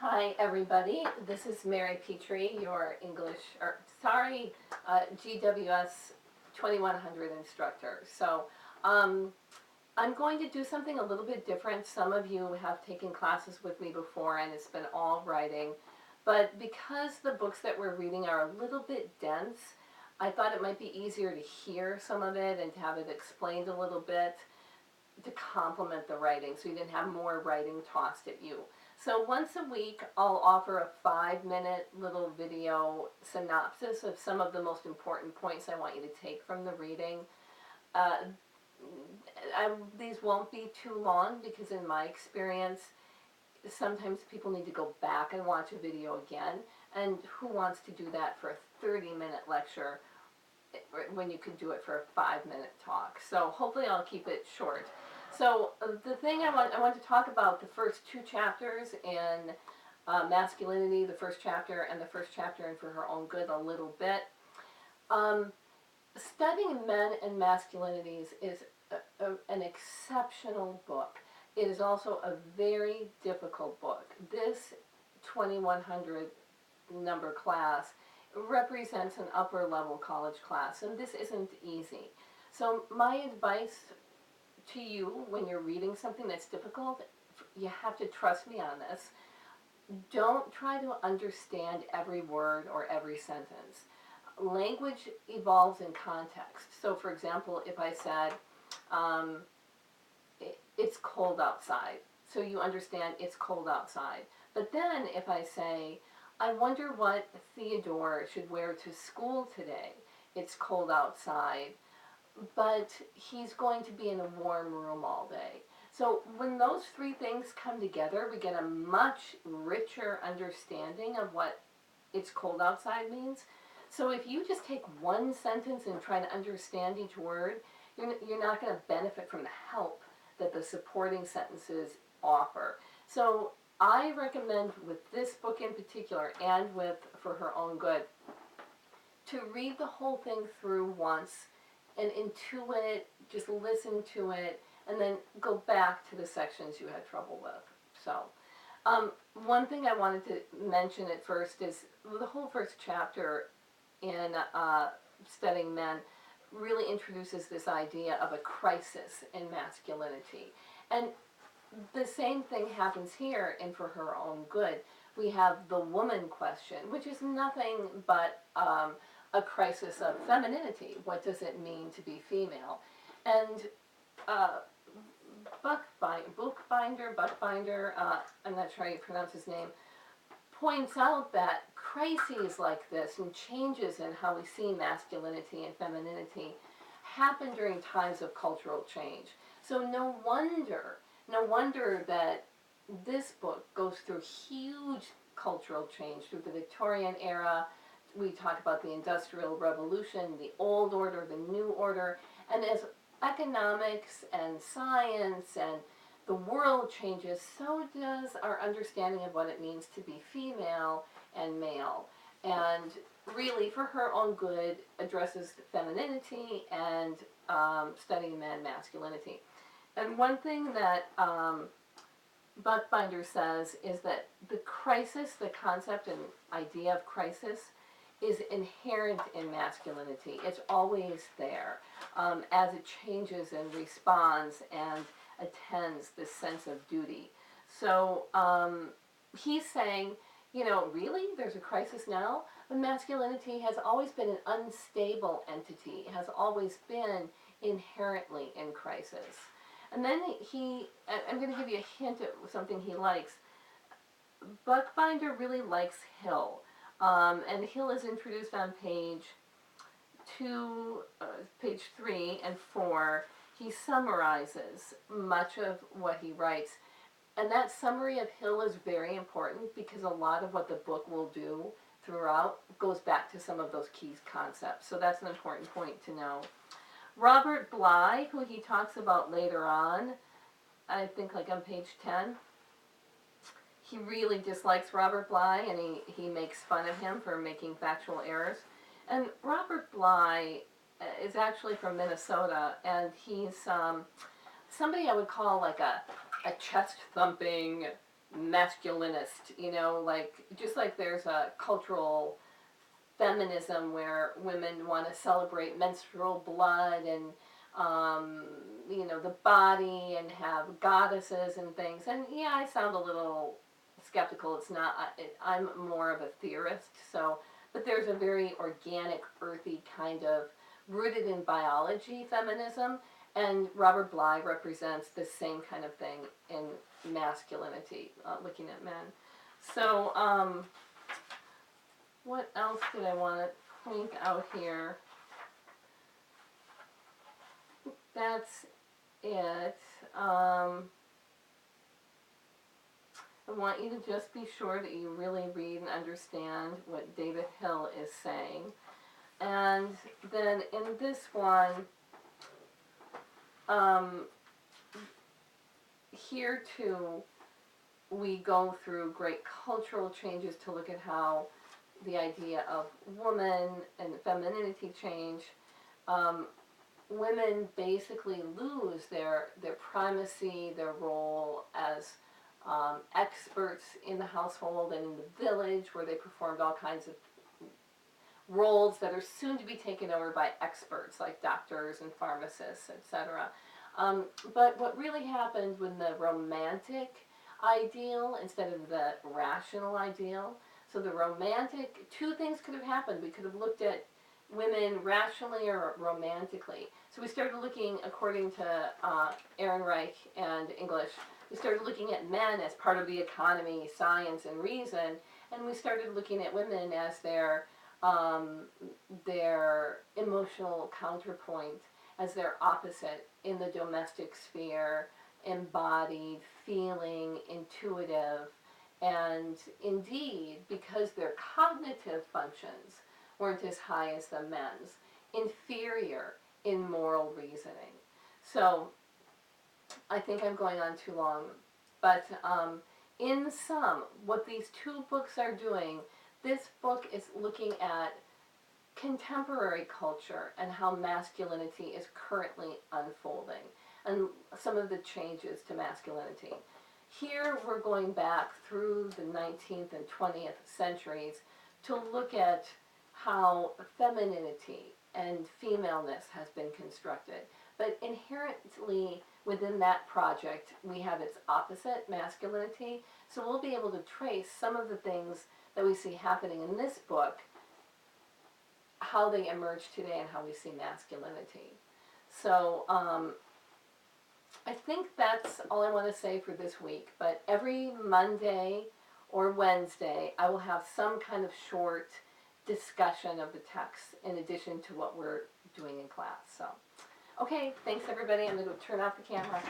Hi everybody, this is Mary Petrie, your GWS 2100 instructor. Um, I'm going to do something a little bit different. Some of you have taken classes with me before and it's been all writing, but because the books that we're reading are a little bit dense, I thought it might be easier to hear some of it and to have it explained a little bit to complement the writing so you didn't have more writing tossed at you. So once a week I'll offer a 5-minute little video synopsis of some of the most important points I want you to take from the reading. Uh, these won't be too long because in my experience sometimes people need to go back and watch a video again, and who wants to do that for a 30-minute lecture when you could do it for a 5-minute talk. So hopefully I'll keep it short. So the thing I want to talk about the first 2 chapters in masculinity, the first chapter and the first chapter in For Her Own Good a little bit. Studying Men and Masculinities is an exceptional book. It is also a very difficult book. This 2100 number class represents an upper level college class, and this isn't easy. So my advice to you when you're reading something that's difficult, you have to trust me on this. Don't try to understand every word or every sentence. Language evolves in context. So for example, if I said, it's cold outside, so you understand it's cold outside. But then if I say, I wonder what Theodore should wear to school today. It's cold outside, but he's going to be in a warm room all day. So when those 3 things come together, we get a much richer understanding of what it's cold outside means. So if you just take one sentence and try to understand each word, you're not going to benefit from the help that the supporting sentences offer. So I recommend with this book in particular, and with For Her Own Good, to read the whole thing through once and intuit, just listen to it, and then go back to the sections you had trouble with. So, one thing I wanted to mention at first is the whole first chapter in Studying Men really introduces this idea of a crisis in masculinity. And the same thing happens here in For Her Own Good. We have the woman question, which is nothing but a crisis of femininity. What does it mean to be female? And Buchbinder, I'm not sure how you pronounce his name, points out that crises like this and changes in how we see masculinity and femininity happen during times of cultural change. So no wonder that this book goes through huge cultural change through the Victorian era. We talk about the Industrial Revolution, the old order, the new order, and as economics and science and the world changes, so does our understanding of what it means to be female and male. And really, For Her Own Good addresses femininity and Studying Men masculinity. And one thing that Buchbinder says is that the crisis, the concept and idea of crisis, is inherent in masculinity. It's always there as it changes and responds and attends this sense of duty. So he's saying, really, there's a crisis now? But masculinity has always been an unstable entity. It has always been inherently in crisis. And then I'm going to give you a hint at something he likes. Buchbinder really likes Hill. And Hill is introduced on page 3 and 4. He summarizes much of what he writes. And that summary of Hill is very important because a lot of what the book will do throughout goes back to some of those key concepts. So that's an important point to know. Robert Bly, who he talks about later on, I think like on page 10, he really dislikes Robert Bly, and he makes fun of him for making factual errors. And Robert Bly is actually from Minnesota, and he's somebody I would call like a chest-thumping, masculinist, you know, like just like there's a cultural feminism where women want to celebrate menstrual blood and you know, the body and have goddesses and things. And yeah, I sound a little skeptical. It's not. I'm more of a theorist. So, but there's a very organic, earthy kind of rooted in biology feminism, and Robert Bly represents the same kind of thing in masculinity, looking at men. So, what else did I want to point out here? That's it. I want you to just be sure that you really read and understand what David Hill is saying. And then in this one, here too, we go through great cultural changes to look at how the idea of woman and femininity change. Women basically lose their primacy, their role as experts in the household and in the village, where they performed all kinds of roles that are soon to be taken over by experts like doctors and pharmacists, etc. But what really happened when the romantic ideal instead of the rational ideal, so the romantic, two things could have happened. We could have looked at women rationally or romantically. So we started looking, according to Ehrenreich and English, we started looking at men as part of the economy, science, and reason, and we started looking at women as their emotional counterpoint, as their opposite in the domestic sphere, embodied, feeling, intuitive, and indeed, because their cognitive functions weren't as high as the men's, inferior in moral reasoning. So I think I'm going on too long, but in sum, what these two books are doing, this book is looking at contemporary culture and how masculinity is currently unfolding and some of the changes to masculinity. Here we're going back through the 19th and 20th centuries to look at how femininity and femaleness has been constructed. But inherently within that project, we have its opposite, masculinity. So we'll be able to trace some of the things that we see happening in this book, how they emerge today and how we see masculinity. So I think that's all I want to say for this week. But every Monday or Wednesday, I will have some kind of short discussion of the text in addition to what we're doing in class. So, okay, thanks everybody. I'm going to turn off the camera.